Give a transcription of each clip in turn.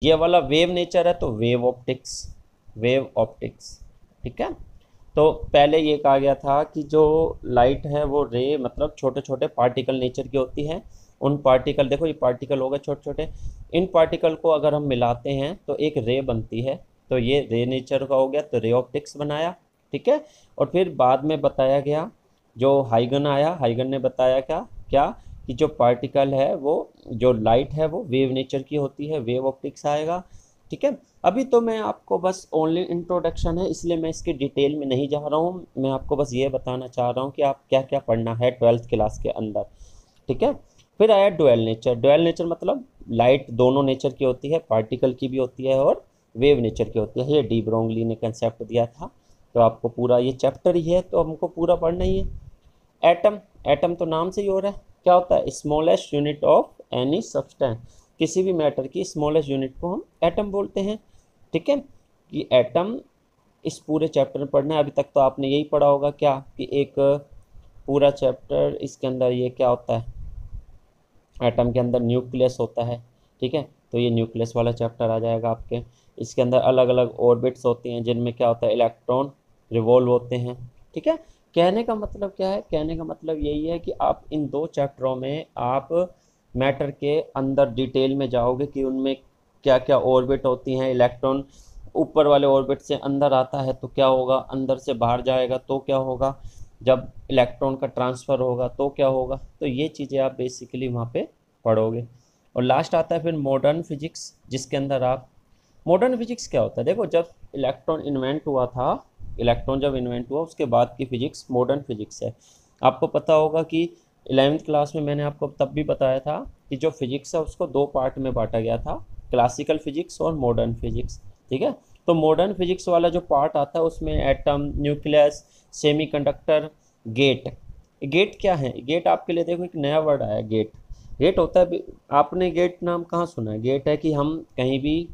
ये वाला wave nature है तो वेव ऑप्टिक्स, वेव ऑप्टिक्स, ठीक है। तो पहले ये कहा गया था कि जो लाइट है वो रे मतलब छोटे छोटे पार्टिकल नेचर की होती है। उन पार्टिकल, देखो ये पार्टिकल हो गए छोटे छोटे, इन पार्टिकल को अगर हम मिलाते हैं तो एक रे बनती है। तो ये रे नेचर का हो गया, तो रे ऑप्टिक्स बनाया, ठीक है। और फिर बाद में बताया गया, जो हाइगन आया, हाइगन ने बताया क्या क्या कि जो पार्टिकल है वो, जो लाइट है वो वेव नेचर की होती है, वेव ऑप्टिक्स आएगा, ठीक है। अभी तो मैं आपको बस ओनली इंट्रोडक्शन है, इसलिए मैं इसकी डिटेल में नहीं जा रहा हूँ। मैं आपको बस ये बताना चाह रहा हूँ कि आप क्या क्या पढ़ना है 12th क्लास के अंदर, ठीक है। फिर आया डुअल नेचर। डुअल नेचर मतलब लाइट दोनों नेचर की होती है, पार्टिकल की भी होती है और वेव नेचर की होती है। ये डी ब्रोगली ने कंसेप्ट दिया था। तो आपको पूरा ये चैप्टर ही है तो हमको पूरा पढ़ना ही है। एटम, एटम तो नाम से ही हो रहा है, क्या होता है, smallest unit of any substance. किसी भी मैटर की स्मॉलेस्ट यूनिट को हम एटम बोलते हैं, ठीक है। कि एटम इस पूरे चैप्टर में पढ़ना है। अभी तक तो आपने यही पढ़ा होगा क्या कि एक पूरा चैप्टर, इसके अंदर ये क्या होता है, एटम के अंदर न्यूक्लियस होता है, ठीक है। तो ये न्यूक्लियस वाला चैप्टर आ जाएगा आपके। इसके अंदर अलग अलग ऑर्बिट्स होती हैं जिनमें क्या होता है, इलेक्ट्रॉन रिवॉल्व होते हैं, ठीक है। कहने का मतलब क्या है, कहने का मतलब यही है कि आप इन दो चैप्टरों में आप मैटर के अंदर डिटेल में जाओगे कि उनमें क्या क्या ऑर्बिट होती हैं। इलेक्ट्रॉन ऊपर वाले ऑर्बिट से अंदर आता है तो क्या होगा, अंदर से बाहर जाएगा तो क्या होगा, जब इलेक्ट्रॉन का ट्रांसफ़र होगा तो क्या होगा। तो ये चीज़ें आप बेसिकली वहाँ पे पढ़ोगे। और लास्ट आता है फिर मॉडर्न फिजिक्स, जिसके अंदर आप, मॉडर्न फिजिक्स क्या होता है, देखो जब इलेक्ट्रॉन इन्वेंट हुआ था, इलेक्ट्रॉन जब इन्वेंट हुआ उसके बाद की फिजिक्स मॉडर्न फिजिक्स है। आपको पता होगा कि 11th क्लास में मैंने आपको तब भी बताया था कि जो फिजिक्स है उसको दो पार्ट में बांटा गया था, क्लासिकल फिजिक्स और मॉडर्न फिजिक्स, ठीक है। तो मॉडर्न फिजिक्स वाला जो पार्ट आता है उसमें atom, nucleus, semiconductor, gate. Gate क्या है, गेट आपके लिए देखो एक नया वर्ड आया, गेट। गेट होता है, आपने गेट नाम कहाँ सुना है, गेट है कि हम कहीं भी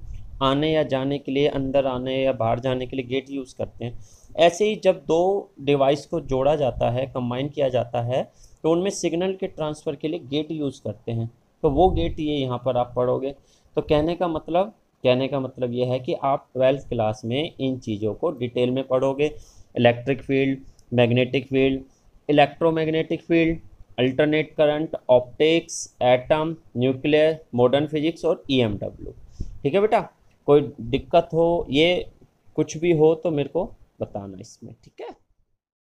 आने या जाने के लिए, अंदर आने या बाहर जाने के लिए गेट यूज़ करते हैं। ऐसे ही जब दो डिवाइस को जोड़ा जाता है, कंबाइन किया जाता है, तो उनमें सिग्नल के ट्रांसफ़र के लिए गेट यूज़ करते हैं। तो वो गेट ये यहाँ पर आप पढ़ोगे। तो कहने का मतलब ये है कि आप 12th क्लास में इन चीज़ों को डिटेल में पढ़ोगे। Electric field, magnetic field, electromagnetic field, alternate current, optics, atom, nuclear, modern physics और ईएमडब्ल्यू, ठीक है बेटा। कोई दिक्कत हो, ये कुछ भी हो तो मेरे को बताना इसमें, ठीक है।